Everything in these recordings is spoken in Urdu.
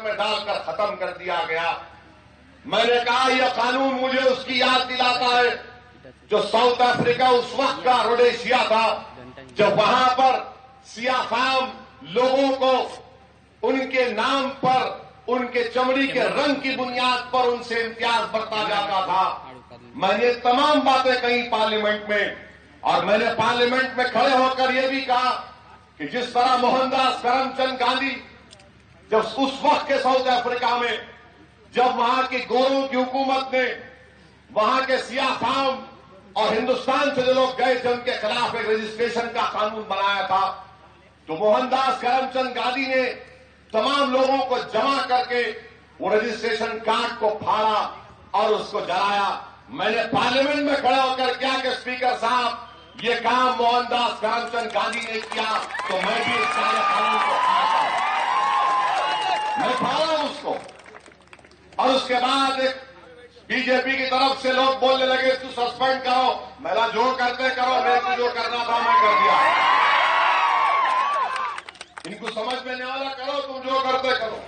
میں ڈال کر ختم کر دیا گیا۔ میں نے کہا یہ قانون مجھے اس کی یاد دلاتا ہے جو ساؤتھ افریقہ اس وقت کا روڈیشیا تھا، جب وہاں پر سیاہ فام لوگوں کو ان کے نام پر، ان کے چمڑی کے رنگ کی بنیاد پر ان سے امتیاز برتا جاتا تھا۔ میں نے تمام باتیں کہی پارلیمنٹ میں، اور میں نے پارلیمنٹ میں کھڑے ہو کر یہ بھی کہا کہ جس طرح موہن داس کرم چند گاندھی جب اس وقت کے ساؤتھ افریقہ میں، جب وہاں کی گوروں کی حکومت نے وہاں کے سیاہ فام اور ہندوستان سے جو لوگ گئے تھے ان کے خلاف ایک رجسٹریشن کا قانون بنایا تھا، تو موہن داس کرم چند گاندھی نے تمام لوگوں کو جمع کر کے وہ رجسٹریشن کارڈ کو پھاڑا اور اس کو جلایا۔ میں نے پارلیمنٹ میں کھڑا ہو کر کیا کہ اسپیکر صاحب یہ کام موہن داس کرم چند گاندھی نے کیا تو میں بھی اس سارے قانون کو پھاڑتا ہوں، میں پھاڑا ہوں اس کو۔ اور اس کے بعد ایک بی جے پی کی طرف سے لوگ بولنے لگے تو سسپینڈ کرو، میں نے جو کرتے کرو، میرے کو جو کرنا تھا میں کر دیا۔ ان کو سمجھ میں نہیں والا کرو، تم جو کرتے کرو۔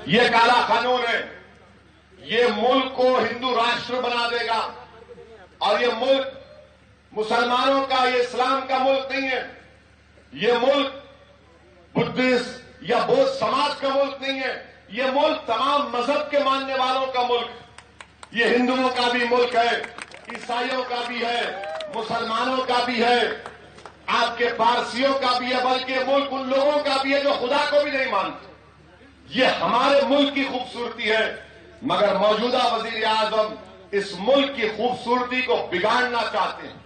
یہ کالا قانون ہے، یہ ملک کو ہندو راشٹر بنا دے گا، اور یہ ملک مسلمانوں کا، یہ اسلام کا ملک نہیں ہے، یہ ملک بدھسٹ یا بودھ سماج کا ملک نہیں ہے، یہ ملک تمام مذہب کے ماننے والوں کا ملک، یہ ہندوؤں کا بھی ملک ہے، عیسائیوں کا بھی ہے، مسلمانوں کا بھی ہے، آپ کے پارسیوں کا بھی ہے، بلکہ یہ ملک ان لوگوں کا بھی ہے جو خدا کو بھی نہیں مانتے۔ یہ ہمارے ملک کی خوبصورتی ہے، مگر موجودہ وزیر اعظم اس ملک کی خوبصورتی کو بگاڑنا چاہتے ہیں،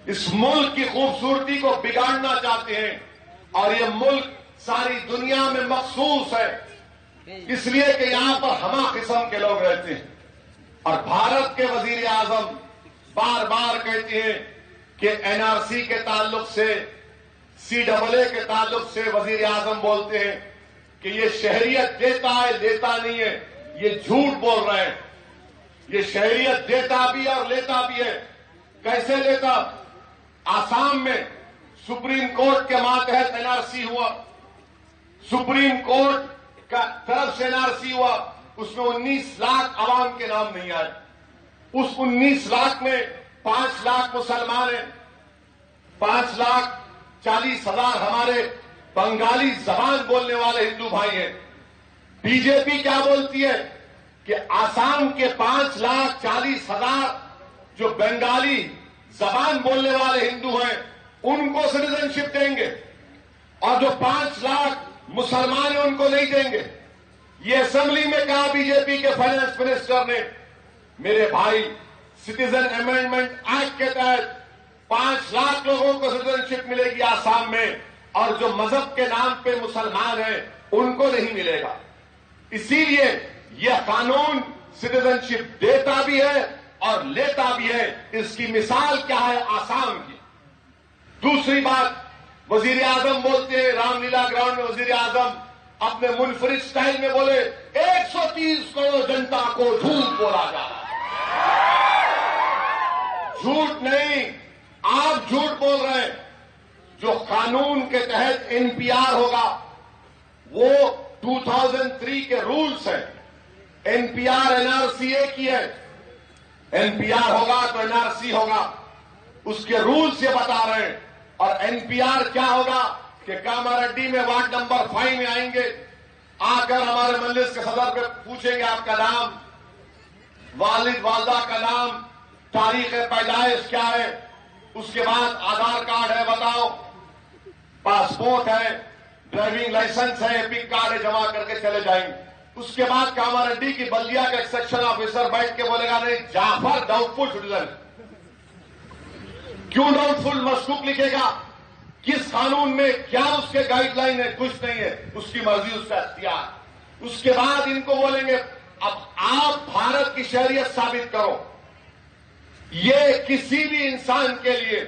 اس ملک کی خوبصورتی کو بگاڑنا چاہتے ہیں، اور یہ ملک ساری دنیا میں مخصوص ہے اس لیے کہ یہاں پر ہمہ قسم کے لوگ رہتے ہیں۔ اور بھارت کے وزیر اعظم بار بار کہتے ہیں کہ این آر سی کے تعلق سے، سی ڈبل اے کے تعلق سے وزیر اعظم بولتے ہیں کہ یہ شہریت دیتا ہے، لیتا نہیں ہے، یہ جھوٹ بول رہے ہیں۔ یہ شہریت دیتا بھی اور لیتا بھی ہے۔ کیسے لیتا؟ آسام میں سپریم کورٹ کے ماتحت این آر سی ہوا، سپریم کورٹ کا طرف سے این آر سی ہوا، اس میں 19 لاکھ عوام کے نام نہیں آئے۔ اس 19 لاکھ میں 5 لاکھ مسلمان ہیں، 5,40,000 ہمارے بنگالی زبان بولنے والے ہندو بھائی ہیں۔ بی جے پی کیا بولتی ہے کہ آسام کے 5,40,000 جو بنگالی زبان بولنے والے ہندو ہیں ان کو سٹیزن شپ دیں گے، اور جو 5 لاکھ مسلمان ہیں ان کو نہیں دیں گے۔ یہ اسمبلی میں کہا بی جے پی کے فائنانس منسٹر نے، میرے بھائی سٹیزن امینڈمنٹ ایکٹ کے تحت 5 لاکھ لوگوں کو سٹیزن شپ ملے گی آسام میں، اور جو مذہب کے نام پہ مسلمان ہیں ان کو نہیں ملے گا۔ اسی لیے یہ قانون سٹیزن شپ دیتا بھی ہے اور لیتا بھی ہے۔ اس کی مثال کیا ہے؟ آسام کی۔ دوسری بات، وزیر اعظم بولتے ہیں، رام لیلا گراؤنڈ میں وزیر اعظم اپنے منفرد سٹائل میں بولے 130 کروڑ جنتا کو جھوٹ بولا جا رہا ہے۔ جھوٹ نہیں، آپ جھوٹ بول رہے ہیں۔ جو قانون کے تحت این پی آر ہوگا وہ 2003 کے رولز ہیں۔ N P R N R C ایک ہی ہے، این پی آر ہوگا تو این آر سی ہوگا، اس کے رولز یہ بتا رہے ہیں۔ اور این پی آر کیا ہوگا کہ کاماریڈی میں وارڈ نمبر 5 میں آئیں گے، آ کر ہمارے مجلس کے صدر پہ پوچھیں گے آپ کا نام، والد والدہ کا نام، تاریخ پیدائش کیا ہے، اس کے بعد آدھار کارڈ ہے بتاؤ، پاسپورٹ ہے، ڈرائیونگ لائسنس ہے، پک کارڈ ہے، جمع کر کے چلے جائیں گے۔ اس کے بعد کاماریڈی کی بلدیہ کا ایک سیکشن آفیسر بیٹھ کے بولے گا نہیں جعفر ڈاؤٹ فل سٹیزن۔ کیوں ڈاؤٹ فل؟ مشکوک لکھے گا، کس قانون میں کیا اس کے گائیڈ لائن ہے؟ کچھ نہیں ہے، اس کی مرضی، اس کا اختیار۔ اس کے بعد ان کو بولیں گے اب آپ بھارت کی شہریت ثابت کرو۔ یہ کسی بھی انسان کے لیے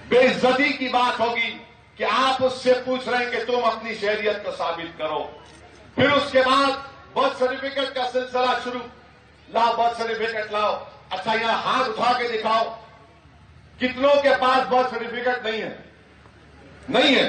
بے عزتی کی بات ہوگی کہ آپ اس سے پوچھ رہے ہیں کہ تم اپنی شہریت کو ثابت کرو۔ پھر اس کے بعد برتھ سرٹیفکیٹ کا سلسلہ شروع، لاؤ برتھ سرٹیفکیٹ لاؤ۔ اچھا یہاں ہاتھ اٹھا کے دکھاؤ کتنوں کے پاس برتھ سرٹیفکیٹ نہیں ہے؟ نہیں ہے۔